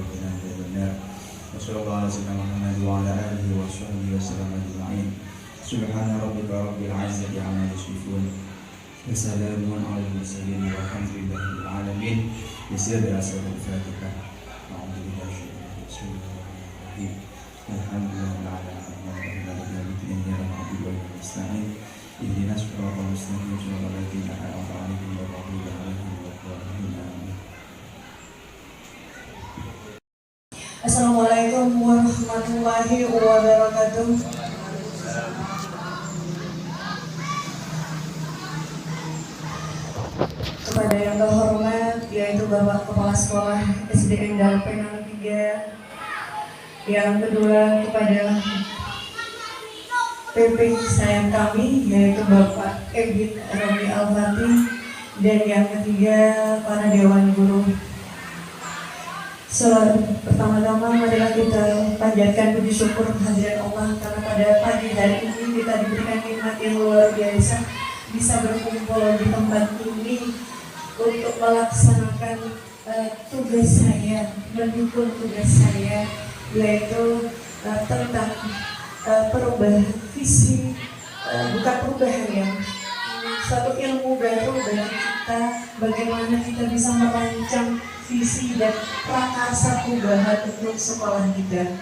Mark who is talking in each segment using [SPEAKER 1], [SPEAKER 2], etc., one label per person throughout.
[SPEAKER 1] وقنا عذاب النار وصلى الله على سيدنا محمد وعلى آله وصحبه وسلم أجمعين سبحان ربك رب العزة عما يصفون وسلام على المرسلين والحمد لله رب العالمين. بسر أسر الفاتحة. أعوذ بالله من الشيطان الرجيم. الحمد لله على نعمته التي إياك نعبد وإياك نستعين. اهدنا الصراط المستقيم صراط الذين أنعمت عليهم غير المغضوب عليهم ولا الضالين. آمين.
[SPEAKER 2] Assalamualaikum warahmatullahi wabarakatuh. Kepada yang terhormat yaitu Bapak Kepala Sekolah SDN Penang 3, yang kedua kepada PP sayang kami yaitu Bapak Ebit Romi Al-Fatih, dan yang ketiga para Dewan Guru. Pertama-tama marilah kita panjatkan puji syukur kehadiran Allah karena pada pagi hari ini kita diberikan nikmat yang luar biasa bisa berkumpul di tempat ini untuk melaksanakan tugas saya, mendukung tugas saya, yaitu tentang perubahan visi, bukan perubahan ya, satu ilmu baru bagi kita, bagaimana kita bisa merancang visi dan prakarsa perubahan untuk sekolah kita.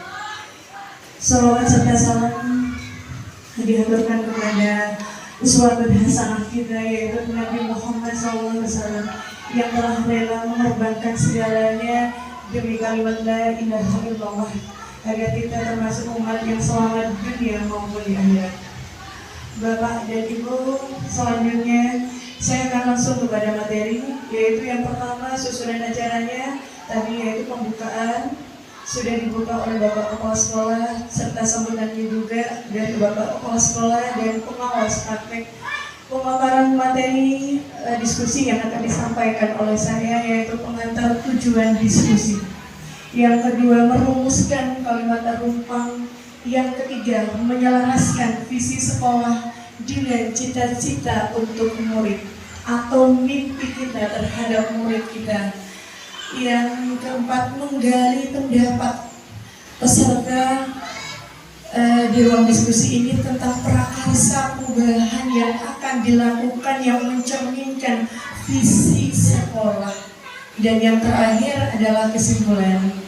[SPEAKER 2] Salawat serta salam dihaturkan kepada uswatun hasanah kita yaitu Nabi Muhammad SAW yang telah rela mengorbankan segalanya demi kalimat la ilaha illallah agar kita termasuk umat yang selamat dunia maupun di akhirat. Bapak dan Ibu, selanjutnya saya akan langsung kepada materi, yaitu yang pertama susunan acaranya tadi yaitu pembukaan sudah dibuka oleh Bapak Kepala Sekolah serta sambutannya juga dari Bapak Kepala Sekolah dan pengawas praktek. Pemaparan materi diskusi yang akan disampaikan oleh saya yaitu pengantar tujuan diskusi. Yang kedua merumuskan kalimat rumpang. Yang ketiga menyelaraskan visi sekolah dengan cita-cita untuk murid atau mimpi kita terhadap murid kita. Yang keempat menggali pendapat peserta di ruang diskusi ini tentang prakarsa perubahan yang akan dilakukan yang mencerminkan visi sekolah. Dan yang terakhir adalah kesimpulan.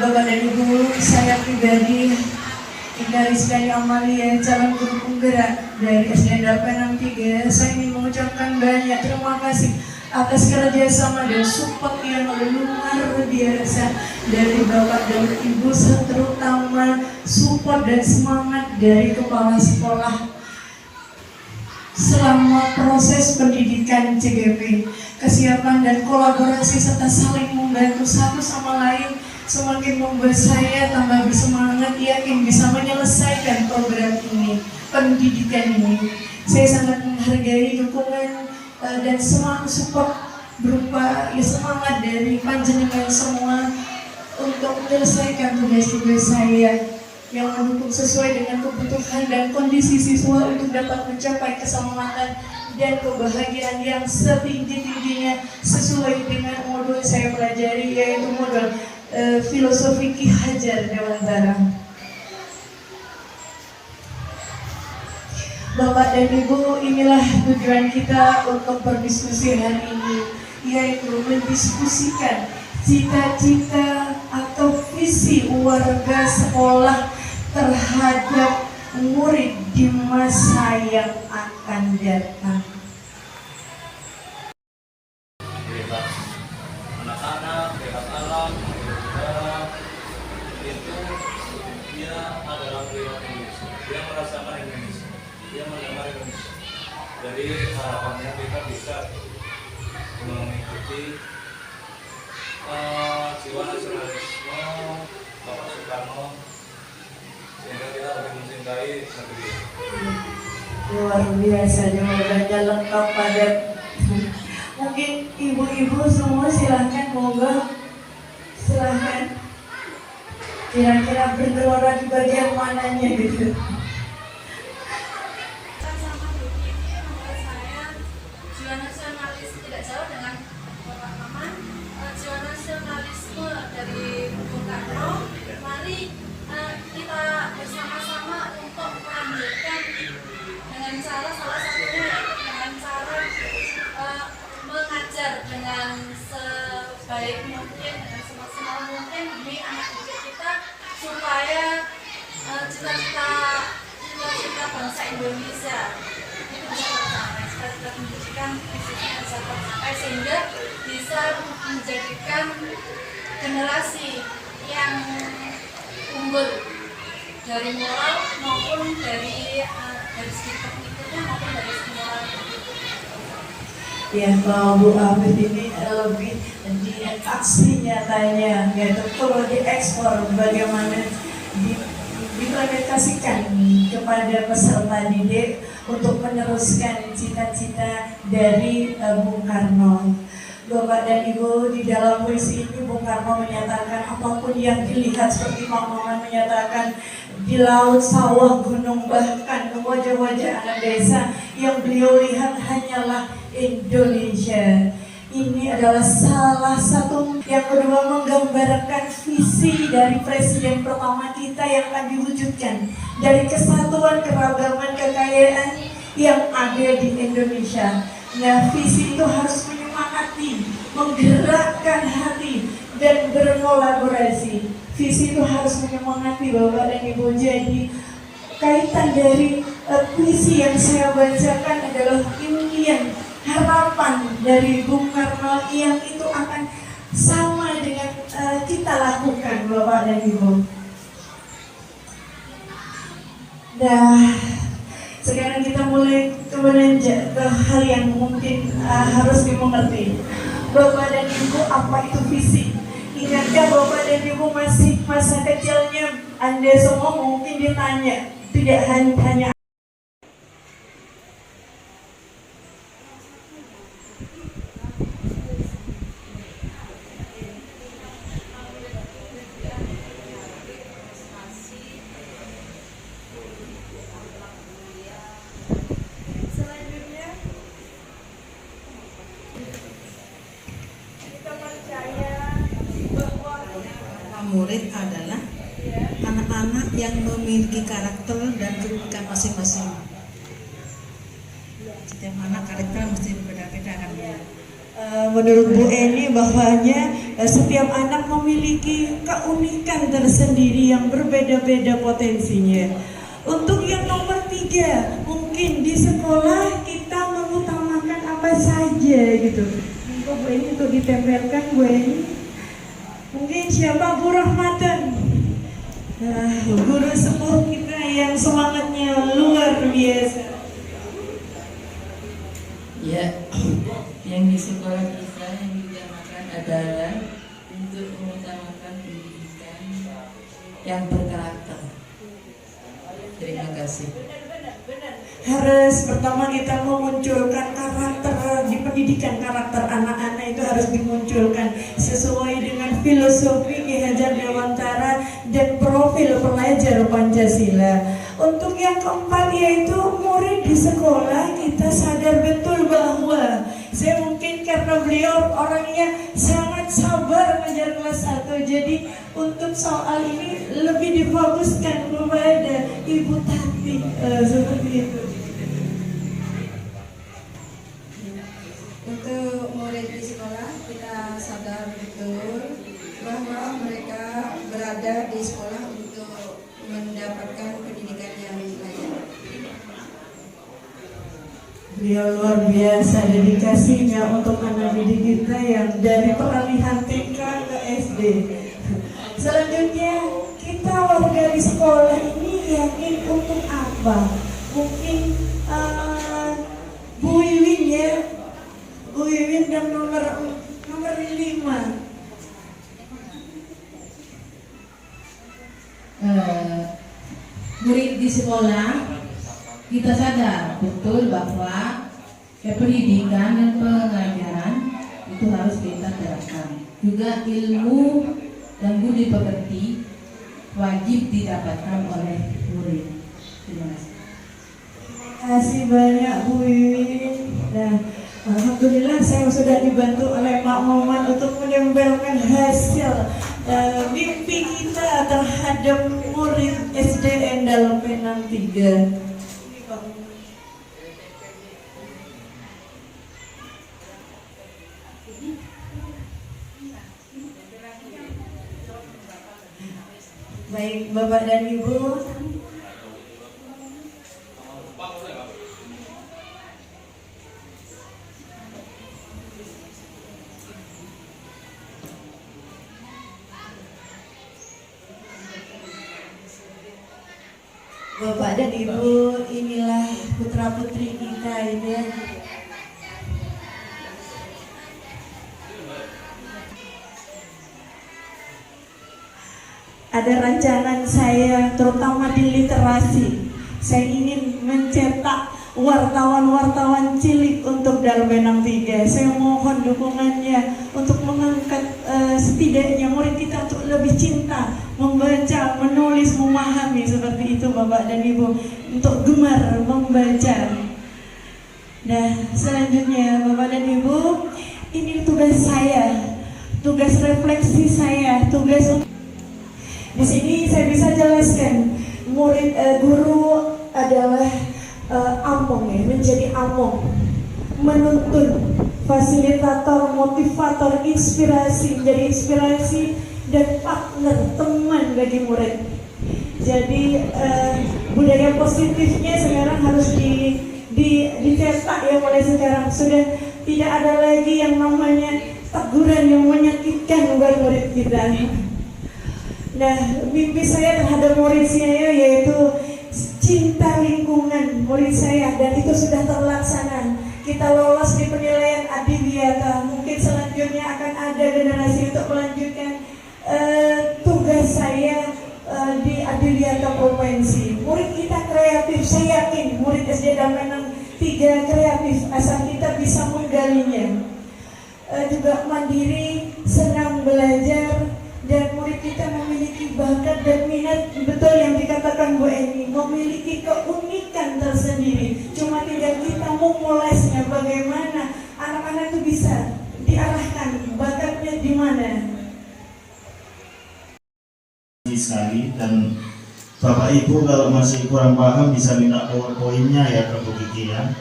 [SPEAKER 2] Bapak dan Ibu, saya pribadi Ika Rizkani Amalia, calon guru penggerak dari SDN Penang 3, saya ingin mengucapkan banyak terima kasih atas kerjasama dan support yang luar biasa dari Bapak dan Ibu, terutama support dan semangat dari Kepala Sekolah selama proses pendidikan CGP. Kesiapan dan kolaborasi serta saling membantu satu sama lain semakin membuat saya tambah bersemangat, yakin bisa menyelesaikan program ini, pendidikan ini. Saya sangat menghargai dukungan dan semangat support berupa semangat dari panjenengan semua untuk menyelesaikan tugas-tugas saya yang mendukung sesuai dengan kebutuhan dan kondisi siswa untuk dapat mencapai keselamatan dan kebahagiaan yang setinggi-tingginya sesuai dengan modul saya pelajari, yaitu modul filosofi Ki Hajar Dewantara. Bapak dan Ibu, inilah tujuan kita untuk berdiskusi hari ini, yaitu mendiskusikan cita-cita atau visi warga sekolah terhadap murid di masa yang akan datang.
[SPEAKER 3] Bebas anak-anak, bebas alam, itu dia adalah beliau Indonesia. Dia merasakan Indonesia, dia mendengar Indonesia. Jadi harapannya kita bisa mengikuti jiwa nasionalisme Bapak Soekarno sehingga kita lebih mencintai negeri.
[SPEAKER 2] Luar biasa, jawabannya lengkap padat. Mungkin ibu-ibu semua silahkan, monggo silahkan. Kira-kira bergelora di bagian mananya gitu.
[SPEAKER 4] Indonesia itu bisa tercapai, cita-cita pendidikan fisiknya bisa tercapai sehingga bisa menjadikan generasi yang unggul dari moral maupun dari segi tekniknya maupun dari segi moral.
[SPEAKER 2] Ya, kalau Bu Afif ini lebih di aksi nyatanya, yaitu perlu diekspor bagaimana diimplementasikan kepada peserta didik untuk meneruskan cita-cita dari Bung Karno. Bapak dan Ibu, di dalam puisi ini Bung Karno menyatakan apapun yang dilihat, seperti Pak Maman menyatakan di laut, sawah, gunung, bahkan wajah-wajah anak desa yang beliau lihat hanyalah Indonesia. Ini adalah salah satu. Yang kedua, menggambarkan visi dari presiden pertama kita yang akan diwujudkan dari kesatuan, keragaman, kekayaan yang ada di Indonesia. Nah, visi itu harus menyemangati, menggerakkan hati, dan berkolaborasi. Visi itu harus menyemangati Bapak dan Ibu. Jadi kaitan dari puisi yang saya bacakan adalah impian, harapan dari Bung Karno yang itu akan sama dengan kita lakukan Bapak dan Ibu. Nah, sekarang kita mulai menanjak ke hal yang mungkin harus dimengerti. Bapak dan Ibu, apa itu visi? Ingatkah Bapak dan Ibu masih masa kecilnya Anda semua mungkin ditanya, tidak hanya
[SPEAKER 5] murid adalah anak-anak yang memiliki karakter dan keunikan masing-masing. Setiap anak karakter mesti berbeda-beda kan ya.
[SPEAKER 2] Menurut Bu Eni bahwanya setiap anak memiliki keunikan tersendiri yang berbeda-beda potensinya. Untuk yang nomor 3, mungkin di sekolah kita mengutamakan apa saja gitu. Untuk Bu Eni untuk ditempelkan Bu Eni. Mungkin siapa Bu Rahmatan, guru sepuh kita yang semangatnya luar biasa.
[SPEAKER 6] Ya, yang di sekolah kita yang diutamakan adalah untuk mengutamakan pendidikan yang berkarakter. Terima kasih.
[SPEAKER 2] Harus pertama kita memunculkan karakter di pendidikan, karakter anak-anak itu harus dimunculkan sesuai dengan filosofi Ki Hajar Dewantara dan profil pelajar Pancasila. Untuk yang keempat yaitu murid di sekolah, kita sadar betul bahwa saya mungkin karena beliau orangnya sangat sabar mengajar kelas 1, jadi untuk soal ini lebih difokuskan kepada Ibu Tati seperti itu.
[SPEAKER 5] Untuk murid di sekolah, kita sadar betul bahwa mereka berada di sekolah untuk mendapatkan pendidikan yang layak.
[SPEAKER 2] Beliau luar biasa dedikasinya untuk anak didik kita yang dari peralihan TK ke SD. Selanjutnya, kita warga di sekolah ini yakin untuk apa? Mungkin Bu Wiwin ya, Bu Wiwin dan nomor 5.
[SPEAKER 7] Murid di sekolah, kita sadar betul bahwa pendidikan dan pengajaran itu harus kita terapkan. Juga ilmu dan budi pekerti wajib didapatkan oleh murid. Terima kasih.
[SPEAKER 2] Terima kasih banyak Bu Wiwin. Nah, alhamdulillah saya sudah dibantu oleh Pak Maman untuk menempelkan hasil mimpi kita terhadap murid SDN dalam Penang 3. Baik Bapak dan Ibu, Bapak dan Ibu, inilah putra-putri kita ini. Ada rancangan saya terutama di literasi. Saya ingin mencetak wartawan-wartawan cilik untuk Darbenang 3. Saya mohon dukungannya untuk mengangkat setidaknya murid kita untuk lebih cinta membaca, menulis, memahami seperti itu Bapak dan Ibu, untuk gemar membaca. Nah, selanjutnya Bapak dan Ibu, ini tugas saya, tugas refleksi saya, tugas. Di sini saya bisa jelaskan, murid guru adalah among ya, menjadi among, menuntun, fasilitator, motivator, inspirasi, menjadi inspirasi dan partner, teman bagi murid. Jadi budaya positifnya sekarang harus dicetak ya, mulai sekarang. Sudah tidak ada lagi yang namanya teguran yang menyakitkan buat murid kita. Nah, mimpi saya terhadap murid saya yaitu cinta lingkungan murid saya, dan itu sudah terlaksana. Kita lolos di penilaian Adiwiyata. Mungkin selanjutnya akan ada generasi untuk melanjutkan tugas saya di Adiwiyata Provinsi. Murid kita kreatif, saya yakin murid SD Darbenang 3 kreatif asal kita bisa menggalinya. Juga mandiri, senang belajar, dan murid kita memiliki bakat dan minat, betul yang dikatakan Bu Eni, memiliki keunikan tersendiri. Cuma tinggal kita memulainya, bagaimana anak-anak itu bisa diarahkan bakatnya di mana.
[SPEAKER 8] Sekali, dan Bapak Ibu kalau masih kurang paham bisa minta PowerPoint-nya ya ke Bu Kiki ya.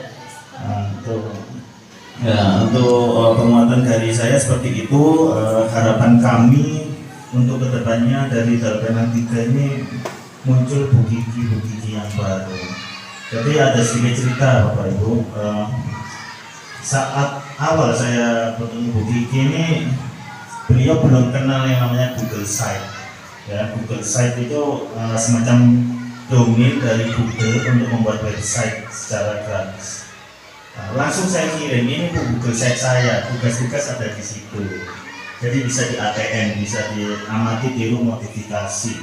[SPEAKER 8] Untuk penguatan dari saya seperti itu. Harapan kami untuk kedepannya dari Darbenang 3 ini muncul Bu Kiki yang baru. Jadi ada sedikit cerita Bapak Ibu. Saat awal saya bertemu Bu Kiki ini, beliau belum kenal yang namanya Google Site. Ya, Google Site itu semacam domain dari Google untuk membuat website secara gratis. Langsung saya kirim, ini Google Site saya, tugas-tugas ada di situ. Jadi bisa di ATM, bisa diamati, tiru modifikasi.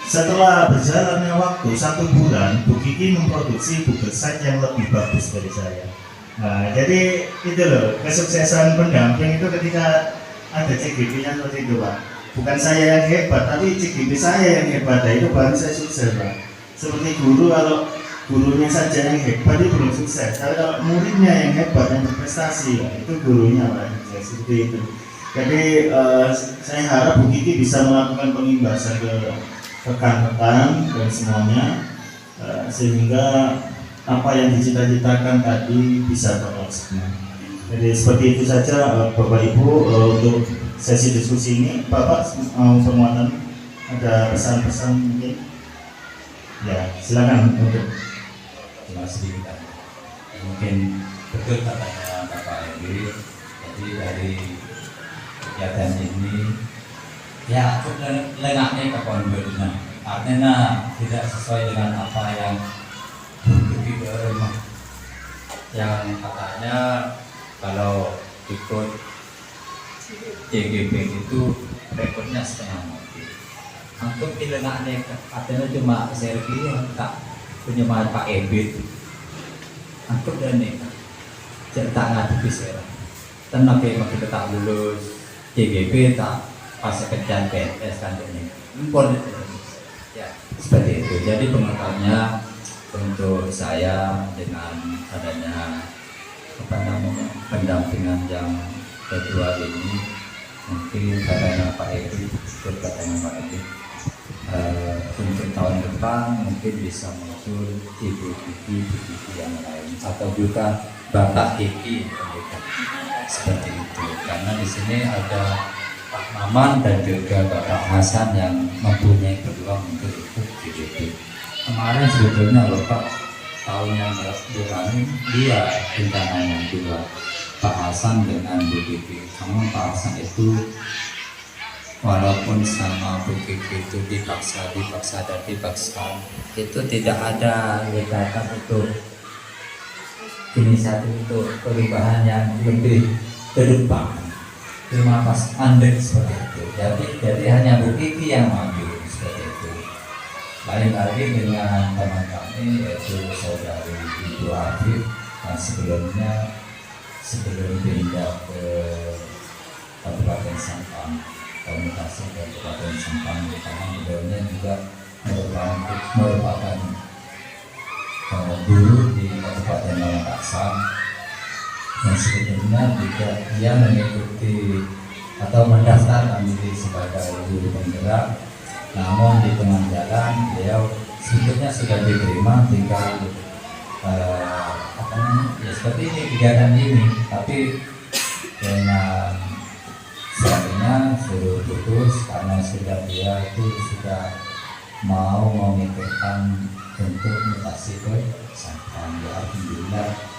[SPEAKER 8] Setelah berjalannya waktu 1 bulan, Bu Kiki memproduksi Google Site yang lebih bagus dari saya. Jadi itu loh, kesuksesan pendamping itu ketika ada CGP-nya seperti itu Pak. Bukan saya yang hebat, tapi CGP saya yang hebat. Itu baru saya sukses Pak. Seperti guru, kalau gurunya saja yang hebat itu belum sukses. Kalau muridnya yang hebat, yang berprestasi, ya, itu gurunya Pak. Seperti itu. Jadi saya harap Bu Kiki bisa melakukan pengimbasan ke rekan-rekan dan semuanya, sehingga apa yang dicita-citakan tadi bisa terlaksana. Jadi seperti itu saja Bapak Ibu untuk sesi diskusi ini. Bapak penguatan, ada pesan-pesan mungkin? Ya, silakan untuk.
[SPEAKER 3] Terima kasih. Mungkin betul katanya Bapak Edi. Jadi dari kegiatan ini ya lengahnya ke pondoknya, artinya tidak sesuai dengan apa yang begitu yang katanya kalau ikut CGP itu rekodnya setengah mati. Untuk lengahnya artinya cuma Sergi yang tak punya Pak Ebit. Untuk dan ini cerita ngadepi serang. Tenaga yang kita tak lulus CGP tak pas kerjaan PNS kan ini impor ya seperti itu. Jadi pengetahuannya untuk saya dengan adanya pendampingan yang kedua ini, mungkin katanya Pak Edi, katanya Pak Edi, untuk tahun depan mungkin bisa muncul ibu yang lain atau juga Bapak Kiki seperti itu, karena di sini ada Pak Maman dan juga Bapak Hasan yang mempunyai peluang untuk ikut GGP. Kemarin sebetulnya Bapak tahun yang berani dia rencananya dua Pak Hasan dengan BGP. Namun Pak Hasan itu walaupun sama Bu Kiki itu dipaksa itu tidak ada gerakan untuk inisiatif untuk perubahan yang lebih ke depan. Cuma pas andek seperti itu. Jadi hanya Bu Kiki yang maju seperti itu. Lain lagi dengan teman kami yaitu saudari Ibu Afif yang sebelum pindah ke Kabupaten Sampang, komunikasi ke Kabupaten Sampang, karena beliaunya juga merupakan guru di Kabupaten Pamekasan, yang sebetulnya juga dia mengikuti atau mendaftarkan diri sebagai guru penggerak, namun di tengah jalan beliau sebetulnya sudah diterima, tinggal ya seperti ini kegiatan ini, tapi dengan suaminya suruh putus karena dia itu sudah mau memikirkan untuk mutasi ke Sampang. Ya alhamdulillah